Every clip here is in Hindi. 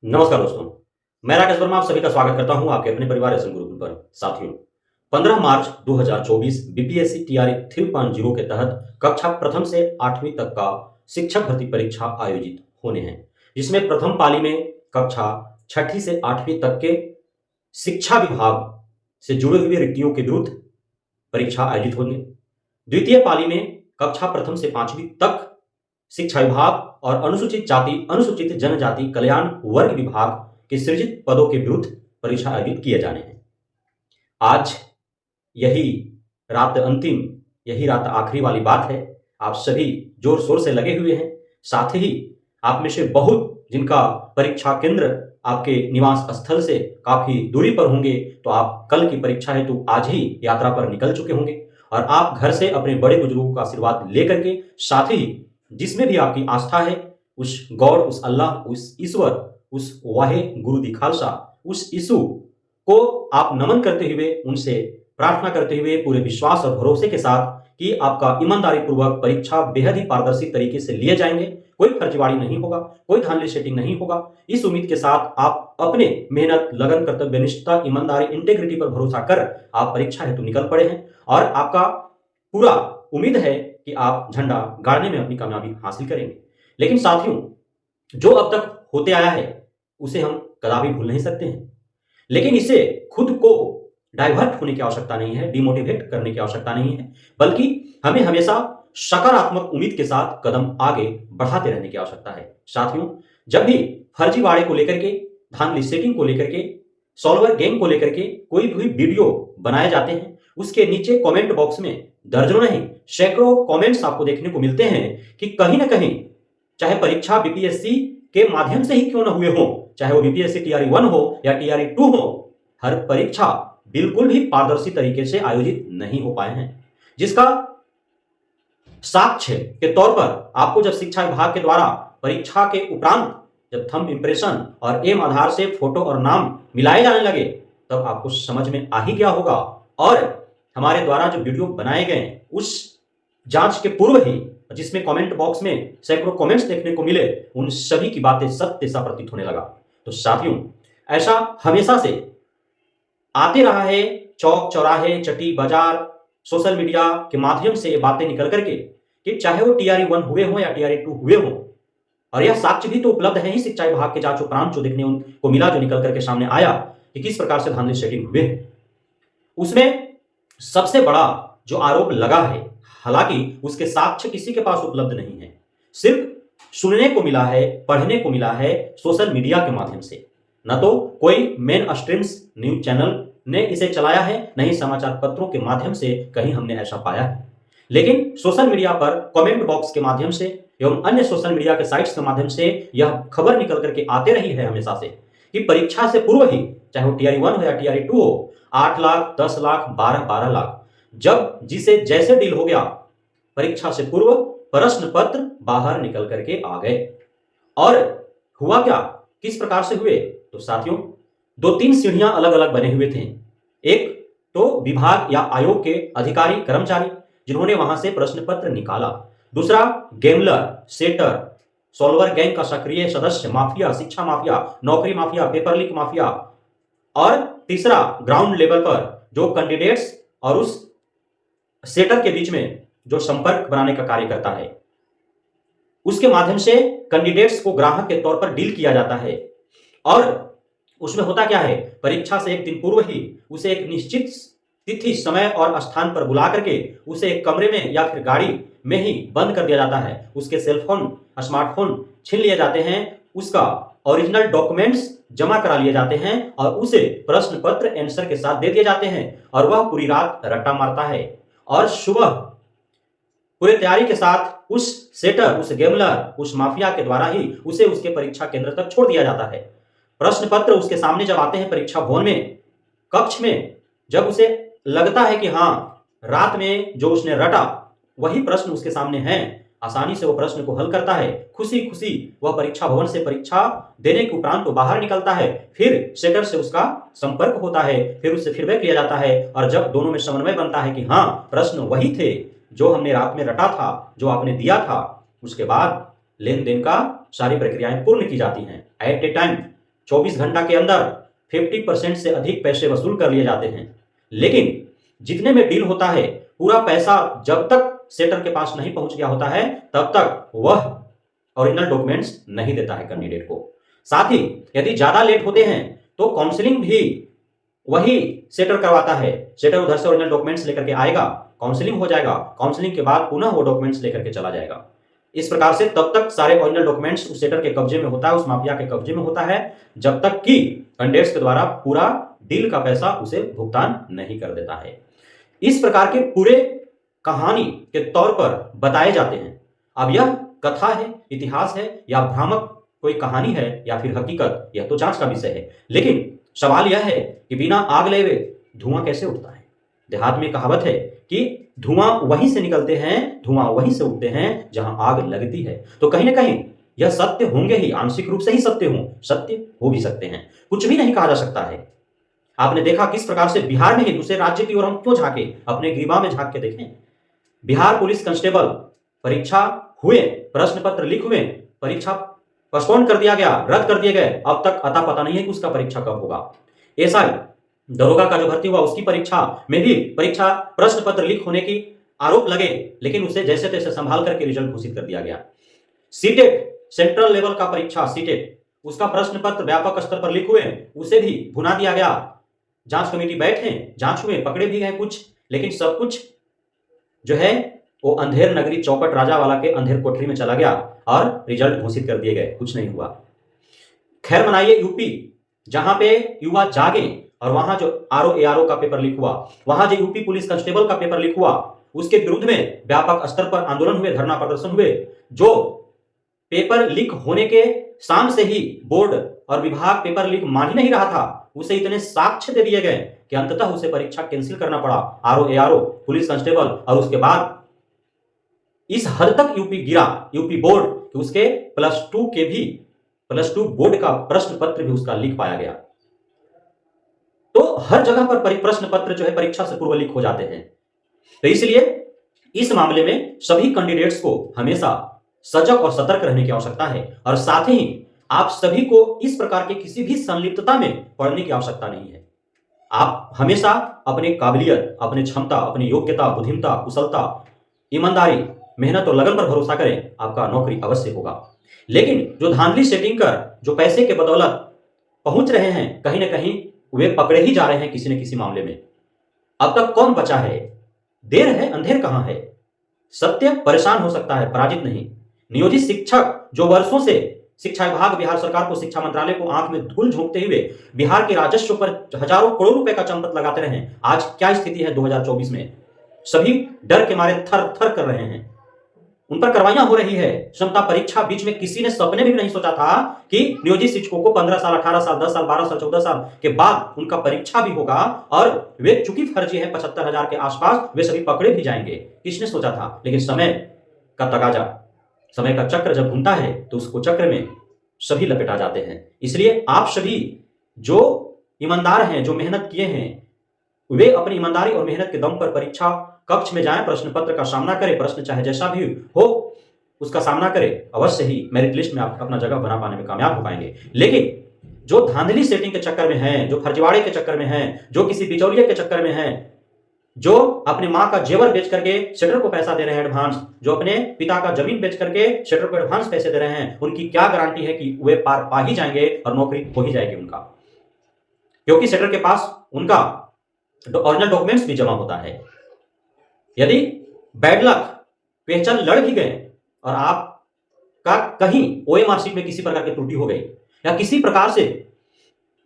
नमस्कार दोस्तों, मैं राकेश वर्मा आप सभी का स्वागत करता हूं आपके अपने परिवार एसएम गुरुकुल पर। साथियों, 15 मार्च 2024 बीपीएससी टीआरई 3.0 के तहत कक्षा प्रथम से 8वीं तक का शिक्षक भर्ती परीक्षा आयोजित होने हैं, जिसमें प्रथम पाली में कक्षा 6ठी से 8वीं तक के शिक्षा विभाग से जुड़े हुए रिक्तियों के विरुद्ध परीक्षा आयोजित होंगे। द्वितीय पाली में कक्षा प्रथम से 5वीं तक शिक्षा विभाग और अनुसूचित जाति अनुसूचित जनजाति कल्याण वर्ग विभाग के सृजित पदों के विरुद्ध परीक्षा आयोजित किए जाने हैं। आज यही रात अंतिम, यही रात आखिरी वाली बात है। आप सभी जोर शोर से लगे हुए हैं। साथ ही आप में से बहुत जिनका परीक्षा केंद्र आपके निवास स्थल से काफी दूरी पर होंगे, तो आप कल की परीक्षा है तो आज ही यात्रा पर निकल चुके होंगे और आप घर से अपने बड़े बुजुर्गों का आशीर्वाद लेकर के, साथ ही जिसमें भी आपकी आस्था है, उस गॉड, उस अल्लाह, उस ईश्वर, उस वाहे गुरु दी खालसा, उस यीशु को आप नमन करते हुए, उनसे प्रार्थना करते हुए पूरे विश्वास और भरोसे के साथ कि आपका ईमानदारी पूर्वक परीक्षा बेहद ही पारदर्शी तरीके से लिए जाएंगे, कोई फर्जीवाड़ी नहीं होगा, कोई धांधली सेटिंग नहीं होगा। इस उम्मीद के साथ आप अपने मेहनत, लगन, कर्तव्यनिष्ठता, ईमानदारी, इंटेग्रिटी पर भरोसा कर आप परीक्षा हेतु निकल पड़े हैं और आपका पूरा उम्मीद है कि आप झंडा गाड़ने में अपनी कामयाबी हासिल करेंगे। लेकिन साथियों, जो अब तक होते आया है उसे हम कदापि भूल नहीं सकते हैं, लेकिन इसे खुद को डाइवर्ट होने की आवश्यकता नहीं है, डिमोटिवेट करने की आवश्यकता नहीं है, बल्कि हमें हमेशा सकारात्मक उम्मीद के साथ कदम आगे बढ़ाते रहने की आवश्यकता है। साथियों, जब भी फर्जीवाड़े को लेकर के, धांधली सेटिंग को लेकर के, सॉल्वर गेम को लेकर के कोई भी वीडियो बनाए जाते हैं, उसके नीचे कमेंट बॉक्स में दर्जनों नहीं सैकड़ों कमेंट्स आपको देखने को मिलते हैं कि कहीं ना कहीं, चाहे परीक्षा बीपीएससी के माध्यम से ही क्यों ना हुए हो, चाहे वो बीपीएससी टीआरई 1 हो या टीआरई 2 हो, हर परीक्षा बिल्कुल भी पारदर्शी तरीके से आयोजित नहीं हो पाए हैं, जिसका साक्ष्य के तौर पर आपको जब शिक्षा विभाग के द्वारा परीक्षा के उपरांत जब थंब इंप्रेशन और एम आधार से फोटो और नाम मिलाए जाने लगे, तब आपको समझ में आ ही गया होगा। और हमारे द्वारा जो वीडियो बनाए गए उस जांच के पूर्व ही, जिसमें कमेंट बॉक्स में सैकड़ों कमेंट्स देखने को मिले, उन सभी की बातें सत्य सा प्रतीत होने लगा। तो साथियों, ऐसा हमेशा से आते रहा है, चौक चौराहे, चटी बाजार, सोशल मीडिया के माध्यम से ये बातें निकल करके कि चाहे वो टीआरई 1 हुए हो या टीआरई 2 हुए हो, और यह साक्ष्य भी तो उपलब्ध है ही शिक्षा विभाग के जांच उपरांत जो देखने को मिला, जो निकल करके सामने आया कि किस प्रकार से धांधली सेटिंग हुए हैं। उसमें सबसे बड़ा जो आरोप लगा है, हालांकि उसके साक्ष्य किसी के पास उपलब्ध नहीं है, सिर्फ सुनने को मिला है, पढ़ने को मिला है सोशल मीडिया के माध्यम से। न तो कोई मेन स्ट्रीम्स न्यूज चैनल ने इसे चलाया है, न ही समाचार पत्रों के माध्यम से कहीं हमने ऐसा पाया है, लेकिन सोशल मीडिया पर कमेंट बॉक्स के माध्यम से एवं अन्य सोशल मीडिया के साइट्स के माध्यम से यह खबर निकल करके आते रही है हमेशा से कि परीक्षा से पूर्व ही, चाहे वो टीआरई 1 हो या टीआरई 2 हो, 8 लाख, 10 लाख, 12 लाख, जब जिसे जैसे डील हो गया, परीक्षा से पूर्व प्रश्न पत्र बाहर निकल करके आ गए। और हुआ क्या, किस प्रकार से हुए? तो साथियों, 2-3 सीढ़ियां अलग अलग बने हुए थे। एक तो विभाग या आयोग के अधिकारी कर्मचारी जिन्होंने वहां से प्रश्न पत्र निकाला, दूसरा गेमलर, सेटर, सॉल्वर गैंग का सक्रिय सदस्य, माफिया, शिक्षा माफिया, नौकरी माफिया, पेपर लीक माफिया, और तीसरा ग्राउंड लेवल पर जो कैंडिडेट्स और उस सेटर के बीच में जो संपर्क बनाने का कार्य करता है, उसके माध्यम से कैंडिडेट्स को ग्राहक के तौर पर डील किया जाता है। और उसमें होता क्या है, परीक्षा से एक दिन पूर्व ही उसे एक निश्चित तिथि, समय और स्थान पर बुला करके उसे एक कमरे में या फिर गाड़ी में ही बंद कर दिया जाता है। उसके सेलफोन, स्मार्टफोन छीन लिए जाते हैं, उसका ओरिजिनल डॉक्यूमेंट्स जमा करा लिए जाते हैं और उसे प्रश्न पत्र आंसर के साथ दे दिए जाते हैं और वह पूरी रात रट्टा मारता है और सुबह पूरी तैयारी के साथ उस सेटर, उस गेमलर, उस माफिया के द्वारा ही उसे उसके परीक्षा केंद्र तक छोड़ दिया जाता है। प्रश्न पत्र उसके सामने जब आते हैं परीक्षा भवन में, कक्ष में, जब उसे लगता है कि हाँ, रात में जो उसने रटा वही प्रश्न उसके सामने हैं, आसानी से वो प्रश्न को हल करता है। खुशी खुशी वह परीक्षा भवन से परीक्षा देने के उपरांत तो बाहर निकलता है, फिर सेटर से उसका संपर्क होता है, फिर उससे फीडबैक लिया जाता है और जब दोनों में समन्वय बनता है कि हाँ, प्रश्न वही थे जो हमने रात में रटा था, जो आपने दिया था, उसके बाद लेन देन का सारी प्रक्रियाएं पूर्ण की जाती हैं। एट ए टाइम 24 घंटा के अंदर 50% से अधिक पैसे वसूल कर लिए जाते हैं। लेकिन जितने में डील होता है, पूरा पैसा जब तक सेटर के पास नहीं पहुंच गया होता है, तब तक वह ओरिजिनल डॉक्यूमेंट्स नहीं देता है कैंडिडेट को। साथ ही यदि ज्यादा लेट होते हैं तो काउंसलिंग भी वही सेटर करवाता है। सेटर उधर से ओरिजिनल डॉक्यूमेंट्स लेकर के आएगा, काउंसलिंग हो जाएगा, काउंसलिंग के बाद पुनः वो डॉक्यूमेंट्स लेकर के चला जाएगा। इस प्रकार से तब तक सारे ओरिजिनल डॉक्यूमेंट्स उस सेटर के कब्जे में होता है, उस माफिया के कब्जे में होता है, जब तक कि कैंडिडेट्स के द्वारा पूरा डील का पैसा उसे भुगतान नहीं कर देता है। इस प्रकार के पूरे कहानी के तौर पर बताए जाते हैं। अब यह कथा है, इतिहास है या भ्रामक कोई कहानी है या फिर हकीकत, यह तो जांच का विषय है। लेकिन सवाल यह है कि बिना आग ले हुए धुआं कैसे उठता है। देहात में कहावत है कि धुआं वहीं से निकलते हैं, धुआं वहीं से उठते हैं जहां आग लगती है। तो कहीं ना कहीं यह सत्य होंगे ही, आंशिक रूप से ही सत्य हो भी सकते हैं। कुछ भी नहीं कहा जा सकता है। आपने देखा किस प्रकार से बिहार में ही दूसरे राज्य की ओर हम क्यों झांके, अपने ग्रीवा में झांक के देखें। बिहार पुलिस कांस्टेबल परीक्षा हुए, प्रश्न पत्र लीक हुए, परीक्षा पोस्टपोन कर दिया गया, रद्द कर दिए गए, अब तक अता पता नहीं है कि उसका परीक्षा कब होगा। एसआई दरोगा का जो भर्ती हुआ उसकी परीक्षा में भी परीक्षा प्रश्न पत्र लीक होने की आरोप लगे, लेकिन उसे जैसे तैसे संभाल करके रिजल्ट घोषित कर दिया गया। सीटेट सेंट्रल लेवल का परीक्षा सीटेट, उसका प्रश्न पत्र व्यापक स्तर पर लीक हुए, उसे भी भुना दिया गया। जांच कमेटी बैठे, जांच हुए, पकड़े भी गए कुछ, लेकिन सब कुछ जो है वो अंधेर नगरी चौपट राजा वाला के अंधेर कोठरी में चला गया और रिजल्ट घोषित कर दिए गए, कुछ नहीं हुआ। खैर मनाइए यूपी, जहां पे युवा जागे और वहां जो आरओ एआरओ का पेपर लीक हुआ, वहां जो यूपी पुलिस कांस्टेबल का पेपर लीक हुआ, उसके विरुद्ध में व्यापक स्तर पर आंदोलन हुए, धरना प्रदर्शन हुए। जो पेपर लीक होने के शाम से ही बोर्ड और विभाग पेपर लीक मान ही नहीं रहा था, उसे इतने साक्ष्य दे दिए गए कि अंततः उसे परीक्षा कैंसिल करना पड़ा, आरओ एआरओ पुलिस कांस्टेबल। और उसके बाद इस हद तक यूपी गिरा, यूपी बोर्ड, कि उसके प्लस टू बोर्ड का प्रश्न पत्र भी उसका लीक पाया गया। तो हर जगह पर प्रश्न पत्र जो है परीक्षा से पूर्व लीक हो जाते हैं। तो इसलिए इस मामले में सभी कैंडिडेट्स को हमेशा सजग और सतर्क रहने की आवश्यकता है, और साथ ही आप सभी को इस प्रकार के किसी भी संलिप्तता में पड़ने की आवश्यकता नहीं है। आप हमेशा अपने काबिलियत, अपने क्षमता, अपनी योग्यता, बुद्धिमत्ता, कुशलता, ईमानदारी, मेहनत और लगन पर भरोसा करें, आपका नौकरी अवश्य होगा। लेकिन जो धांधली सेटिंग कर जो पैसे के बदौलत पहुंच रहे हैं, कहीं ना कहीं वे पकड़े ही जा रहे हैं किसी न किसी मामले में। अब तक कौन बचा है? देर है, अंधेर कहां है। सत्य परेशान हो सकता है, पराजित नहीं। नियोजित शिक्षक जो वर्षों से शिक्षा विभाग, बिहार सरकार को, शिक्षा मंत्रालय को आंख में धूल झोंकते हुए बिहार के राजस्व पर हजारों करोड़ रुपए का चंपत लगाते रहे, आज क्या स्थिति है 2024 में? सभी डर के मारे थर थर कर रहे हैं। उन पर कार्रवाइयां हो रही है। क्षमता परीक्षा बीच में किसी ने सपने भी नहीं सोचा था कि नियोजित शिक्षकों को 15 साल, 18 साल, 10 साल, 12 साल, 14 साल के बाद उनका परीक्षा भी होगा, और वे चूंकि फर्जी है 75,000 के आसपास, वे सभी पकड़े भी जाएंगे। किसने सोचा था? लेकिन समय का तकाजा, समय का चक्र जब घूमता है तो उसको चक्र में सभी लपेटा जाते हैं। इसलिए आप सभी जो ईमानदार हैं, जो मेहनत किए हैं, वे अपनी ईमानदारी और मेहनत के दम पर परीक्षा कक्ष में जाएं, प्रश्न पत्र का सामना करें, प्रश्न चाहे जैसा भी हो उसका सामना करें, अवश्य ही मेरिट लिस्ट में आप अपना जगह बना पाने में कामयाब हो पाएंगे। लेकिन जो धांधली सेटिंग के चक्कर में है, जो फर्जीवाड़े के चक्कर में है, जो किसी बिचौलिए के चक्कर में है, जो अपने मां का जेवर बेच करके सेटर को पैसा दे रहे हैं एडवांस, जो अपने पिता का जमीन बेच करके सेटर को एडवांस पैसे दे रहे हैं, उनकी क्या गारंटी है कि वे पार पा ही जाएंगे और नौकरी हो ही जाएगी उनका? क्योंकि सेटर के पास उनका ओरिजिनल डॉक्यूमेंट्स भी जमा होता है। यदि बैड लक क्वेश्चन लड़ भी गए और आपका कहीं ओएमआर शीट में किसी प्रकार की त्रुटि हो गई, या किसी प्रकार से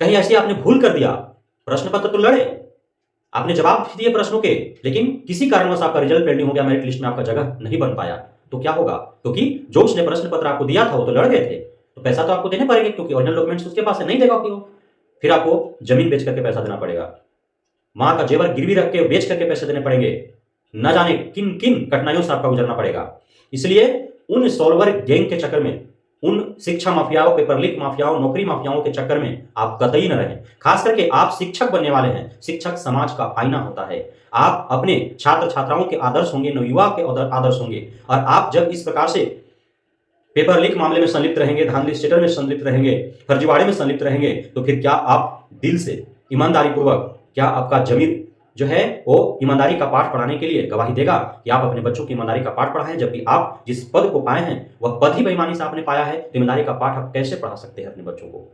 कहीं ऐसी आपने भूल कर दिया, प्रश्न पत्र तो लड़े, आपने जवाब दिए प्रश्नों के, लेकिन किसी कारणवश आपका रिजल्ट पेंडिंग हो गया, मेरिट लिस्ट में आपका जगह नहीं बन पाया, तो क्या होगा? क्योंकि जो उसने प्रश्न पत्र आपको दिया था वो तो लड़ गए थे, तो पैसा तो आपको देने पड़ेंगे, क्योंकि ओरिजिनल डॉक्यूमेंट्स उसके पास है, नहीं देगा फिर आपको जमीन बेच करके पैसा देना पड़ेगा, मां का जेवर गिरवी रख के बेच करके पैसे देने पड़ेंगे, न जाने किन किन कठिनाइयों से आपका गुजरना पड़ेगा। इसलिए उन सॉल्वर गैंग के चक्कर में, उन शिक्षा माफियाओं, पेपर लीक माफियाओं, नौकरी माफियाओं के चक्कर में आप कतई न रहें। खास करके आप शिक्षक बनने वाले हैं, शिक्षक समाज का आईना होता है। आप अपने छात्र छात्राओं के आदर्श होंगे, नवयुवा के आदर्श होंगे, और आप जब इस प्रकार से पेपर लीक मामले में संलिप्त रहेंगे, धांधली स्टेटर में संलिप्त रहेंगे, फर्जीवाड़े में संलिप्त रहेंगे, तो फिर क्या आप दिल से ईमानदारी पूर्वक, क्या आपका जमीर जो है वो ईमानदारी का पाठ पढ़ाने के लिए गवाही देगा कि आप अपने बच्चों की ईमानदारी का पाठ पढ़ाएं, जबकि आप जिस पद को पाए हैं वह पद ही बेईमानी से आपने पाया है, तो ईमानदारी का पाठ आप कैसे पढ़ा सकते हैं अपने बच्चों को?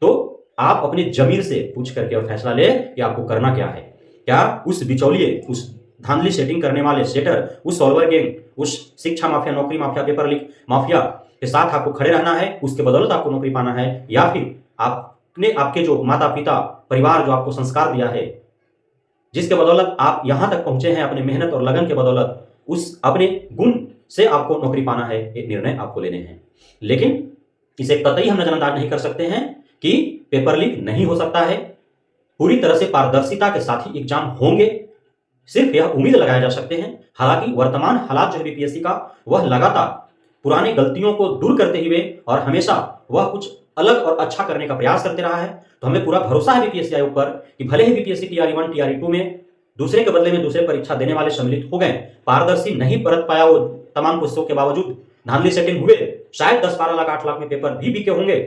तो आप अपने जमीर से पूछ करके और फैसला ले कि आपको करना क्या है। क्या उस बिचौलिए, उस धांधली सेटिंग करने वाले सेटर, उस सॉल्वर गैंग, उस शिक्षा माफिया, नौकरी माफिया, पेपर लीक माफिया के साथ आपको खड़े रहना है, उसके बदौलत आपको नौकरी पाना है, या फिर आपने आपके जो माता पिता परिवार जो आपको संस्कार दिया है, जिसके बदौलत आप यहां तक पहुंचे हैं अपने मेहनत और लगन के बदौलत, उस अपने गुण से आपको नौकरी पाना है, एक निर्णय आपको लेने हैं। लेकिन इसे कतई हम नजरअंदाज नहीं कर सकते हैं कि पेपर लीक नहीं हो सकता है, पूरी तरह से पारदर्शिता के साथ ही एग्जाम होंगे, सिर्फ यह उम्मीद लगाए जा सकते हैं। हालांकि वर्तमान हालात जो है बीपीएससी का, वह लगातार पुरानी गलतियों को दूर करते हुए और हमेशा वह कुछ अलग और अच्छा करने का प्रयास करते रहा है। तो हमें पूरा भरोसा है बीपीएससी आयोग पर कि भले ही बीपीएससी टीआरई 1 टीआरई 2 में दूसरे के बदले में दूसरे परीक्षा देने वाले सम्मिलित हो गए, पारदर्शी नहीं परत पाया वो तमाम कोशिशों के बावजूद, धांधली सेटिंग हुए, शायद 10-12 लाख 8 लाख में पेपर भी बिके होंगे,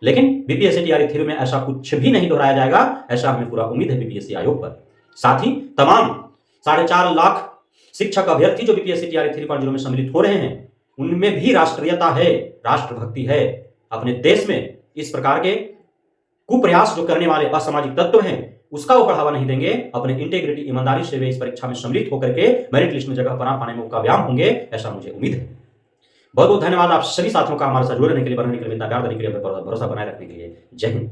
लेकिन बीपीएससी टीआरई 3 में ऐसा कुछ भी नहीं दोहराया जाएगा, ऐसा हमें पूरा उम्मीद है बीपीएससी आयोग पर। साथ ही तमाम 4.5 लाख शिक्षक अभ्यर्थी जो बीपीएससी टीआरई 3.0 में सम्मिलित हो रहे हैं, उनमें भी राष्ट्रीयता है, राष्ट्रभक्ति है। अपने देश में इस प्रकार के कुप्रयास जो करने वाले असामाजिक तत्व हैं, उसका वो बढ़ावा नहीं देंगे। अपने इंटेग्रिटी, ईमानदारी से वे इस परीक्षा में सम्मिलित होकर के मेरिट लिस्ट में जगह बना पाने में कामयाब होंगे, ऐसा मुझे उम्मीद है। बहुत बहुत धन्यवाद आप सभी साथियों का हमारे साथ जुड़े रहने के लिए, बढ़ने के लिए, इतना प्यार देने के लिए, भरोसा बनाए रखने के लिए। जय हिंद।